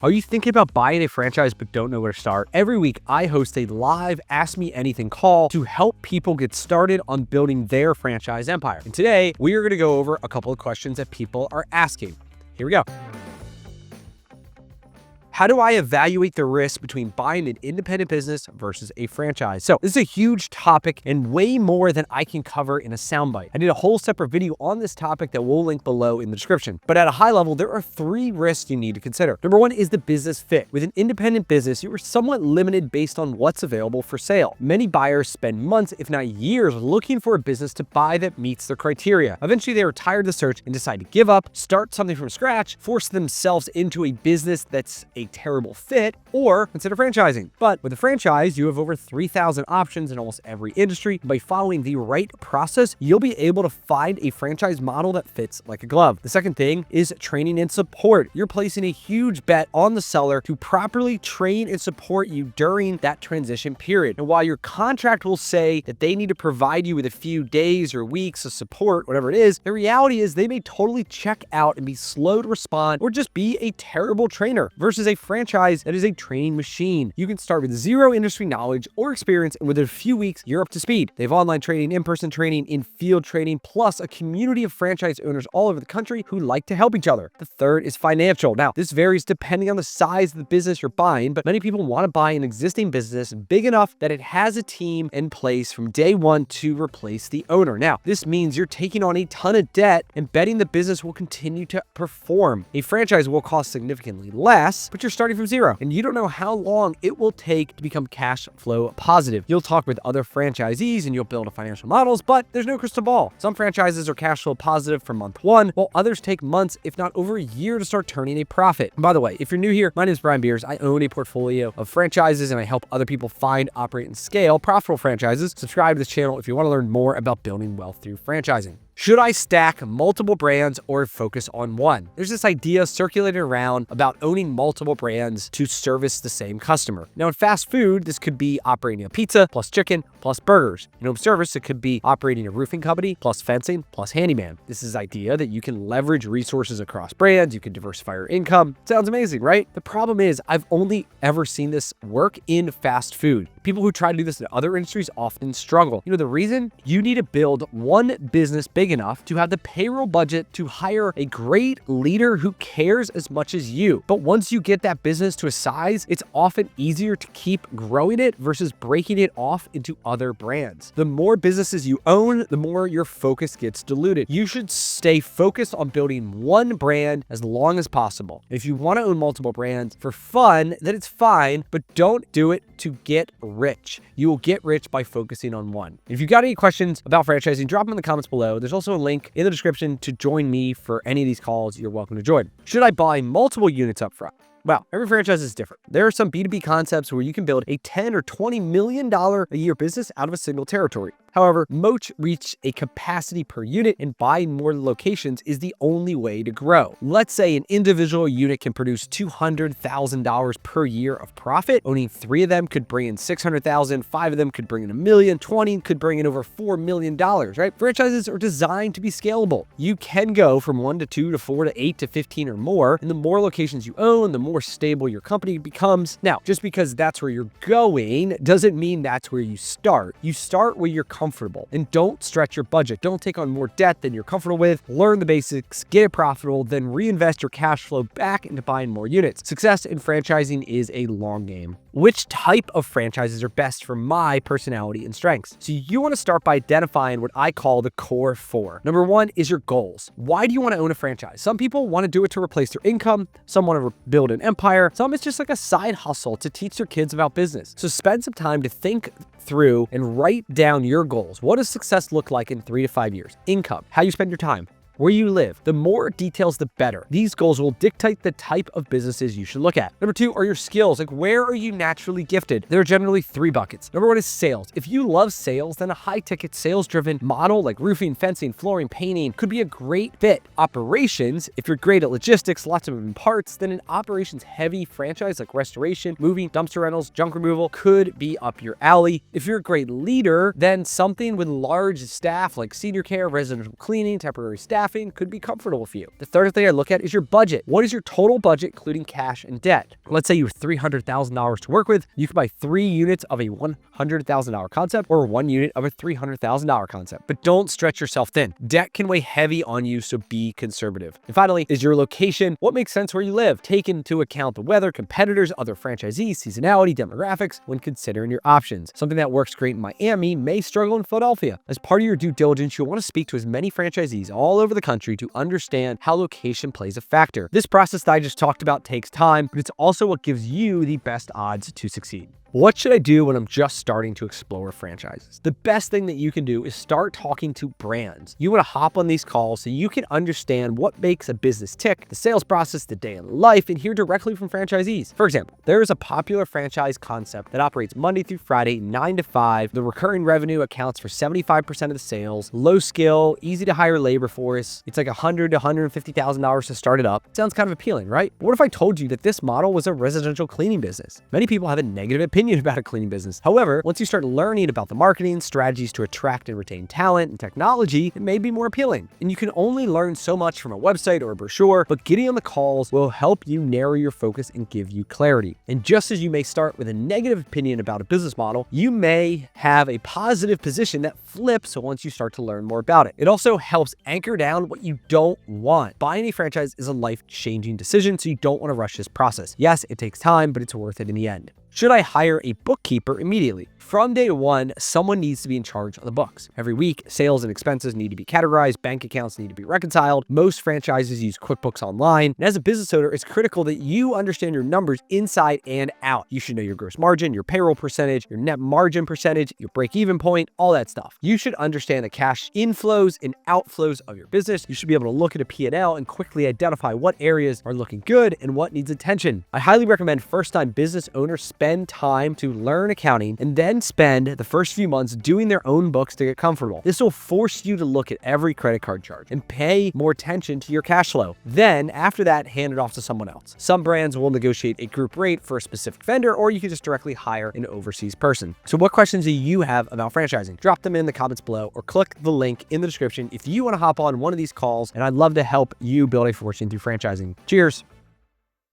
Are you thinking about buying a franchise but don't know where to start? Every week, I host a live Ask Me Anything call to help people get started on building their franchise empire. And today, we are going to go over a couple of questions that people are asking. Here we go. How do I evaluate the risk between buying an independent business versus a franchise? So this is a huge topic and way more than I can cover in a soundbite. I did a whole separate video on this topic that we'll link below in the description. But at a high level, there are three risks you need to consider. Number one is the business fit. With an independent business, you are somewhat limited based on what's available for sale. Many buyers spend months, if not years, looking for a business to buy that meets their criteria. Eventually, they are tired of the search and decide to give up, start something from scratch, force themselves into a business that's a terrible fit, or consider franchising. But with a franchise, you have over 3,000 options in almost every industry. By following the right process, you'll be able to find a franchise model that fits like a glove. The second thing is training and support. You're placing a huge bet on the seller to properly train and support you during that transition period. And while your contract will say that they need to provide you with a few days or weeks of support, whatever it is, the reality is they may totally check out and be slow to respond or just be a terrible trainer versus a franchise that is a training machine. You can start with zero industry knowledge or experience, and within a few weeks, you're up to speed. They have online training, in-person training, in-field training, plus a community of franchise owners all over the country who like to help each other. The third is financial. Now, this varies depending on the size of the business you're buying, but many people want to buy an existing business big enough that it has a team in place from day one to replace the owner. Now, this means you're taking on a ton of debt and betting the business will continue to perform. A franchise will cost significantly less, but you're starting from zero, and you don't know how long it will take to become cash flow positive. You'll talk with other franchisees and you'll build financial models, but there's no crystal ball. Some franchises are cash flow positive from month one, while others take months, if not over a year, to start turning a profit. And by the way, if you're new here, my name is Brian Beers. I own a portfolio of franchises and I help other people find, operate, and scale profitable franchises. Subscribe to this channel if you want to learn more about building wealth through franchising. Should I stack multiple brands or focus on one? There's this idea circulating around about owning multiple brands to service the same customer. Now, in fast food, this could be operating a pizza plus chicken plus burgers. In home service, it could be operating a roofing company plus fencing plus handyman. This is the idea that you can leverage resources across brands, you can diversify your income. Sounds amazing, right? The problem is I've only ever seen this work in fast food. People who try to do this in other industries often struggle. You know the reason? You need to build one business big enough to have the payroll budget to hire a great leader who cares as much as you. But once you get that business to a size, it's often easier to keep growing it versus breaking it off into other brands. The more businesses you own, the more your focus gets diluted. You should stay focused on building one brand as long as possible. If you want to own multiple brands for fun, then it's fine, but don't do it to get rich. You will get rich by focusing on one. If you've got any questions about franchising, drop them in the comments below. There's also a link in the description to join me for any of these calls. You're welcome to join. Should I buy multiple units up front? Well, every franchise is different. There are some B2B concepts where you can build a $10 or $20 million a year business out of a single territory. However, most reach a capacity per unit, and buying more locations is the only way to grow. Let's say an individual unit can produce $200,000 per year of profit. Owning 3 of them could bring in $600,000, 5 of them could bring in $1 million, 20 could bring in over $4 million, right? Franchises are designed to be scalable. You can go from 1 to 2 to 4 to 8 to 15 or more, and the more locations you own, the more stable your company becomes. Now, just because that's where you're going doesn't mean that's where you start. You start where you're comfortable, and don't stretch your budget. Don't take on more debt than you're comfortable with. Learn the basics, get it profitable, then reinvest your cash flow back into buying more units. Success in franchising is a long game. Which type of franchises are best for my personality and strengths? So you want to start by identifying what I call the core 4. Number 1 is your goals. Why do you want to own a franchise? Some people want to do it to replace their income. Some want to build an empire. Some it's just like a side hustle to teach their kids about business. So spend some time to think through and write down your goals. What does success look like in 3 to 5 years? Income, how you spend your time, where you live. The more details, the better. These goals will dictate the type of businesses you should look at. Number 2 are your skills. Like, where are you naturally gifted? There are generally 3 buckets. Number 1 is sales. If you love sales, then a high-ticket sales-driven model like roofing, fencing, flooring, painting could be a great fit. Operations, if you're great at logistics, lots of moving parts, then an operations-heavy franchise like restoration, moving, dumpster rentals, junk removal could be up your alley. If you're a great leader, then something with large staff like senior care, residential cleaning, temporary staff staffing could be comfortable for you. The third thing I look at is your budget. What is your total budget, including cash and debt? Let's say you have $300,000 to work with. You can buy 3 units of a $100,000 concept or 1 unit of a $300,000 concept, but don't stretch yourself thin. Debt can weigh heavy on you, so be conservative. And finally, is your location. What makes sense where you live? Take into account the weather, competitors, other franchisees, seasonality, demographics when considering your options. Something that works great in Miami may struggle in Philadelphia. As part of your due diligence, you'll want to speak to as many franchisees all over the country to understand how location plays a factor. This process that I just talked about takes time, but it's also what gives you the best odds to succeed. What should I do when I'm just starting to explore franchises? The best thing that you can do is start talking to brands. You want to hop on these calls so you can understand what makes a business tick, the sales process, the day in life, and hear directly from franchisees. For example, there is a popular franchise concept that operates Monday through Friday, 9 to 5. The recurring revenue accounts for 75% of the sales, low skill, easy to hire labor force. It's like $100,000 to $150,000 to start it up. Sounds kind of appealing, right? But what if I told you that this model was a residential cleaning business? Many people have a negative opinion about a cleaning business. However, once you start learning about the marketing, strategies to attract and retain talent, and technology, it may be more appealing. And you can only learn so much from a website or a brochure, but getting on the calls will help you narrow your focus and give you clarity. And just as you may start with a negative opinion about a business model, you may have a positive position that flips once you start to learn more about it. It also helps anchor down what you don't want. Buying a franchise is a life-changing decision, so you don't want to rush this process. Yes, it takes time, but it's worth it in the end. Should I hire a bookkeeper immediately? From day one, someone needs to be in charge of the books. Every week, sales and expenses need to be categorized, bank accounts need to be reconciled. Most franchises use QuickBooks Online. And as a business owner, it's critical that you understand your numbers inside and out. You should know your gross margin, your payroll percentage, your net margin percentage, your break-even point, all that stuff. You should understand the cash inflows and outflows of your business. You should be able to look at a P&L and quickly identify what areas are looking good and what needs attention. I highly recommend first-time business owners spend time to learn accounting and then spend the first few months doing their own books to get comfortable. This will force you to look at every credit card charge and pay more attention to your cash flow. Then after that, hand it off to someone else. Some brands will negotiate a group rate for a specific vendor, or you can just directly hire an overseas person. So what questions do you have about franchising? Drop them in the comments below or click the link in the description if you want to hop on one of these calls, and I'd love to help you build a fortune through franchising. Cheers.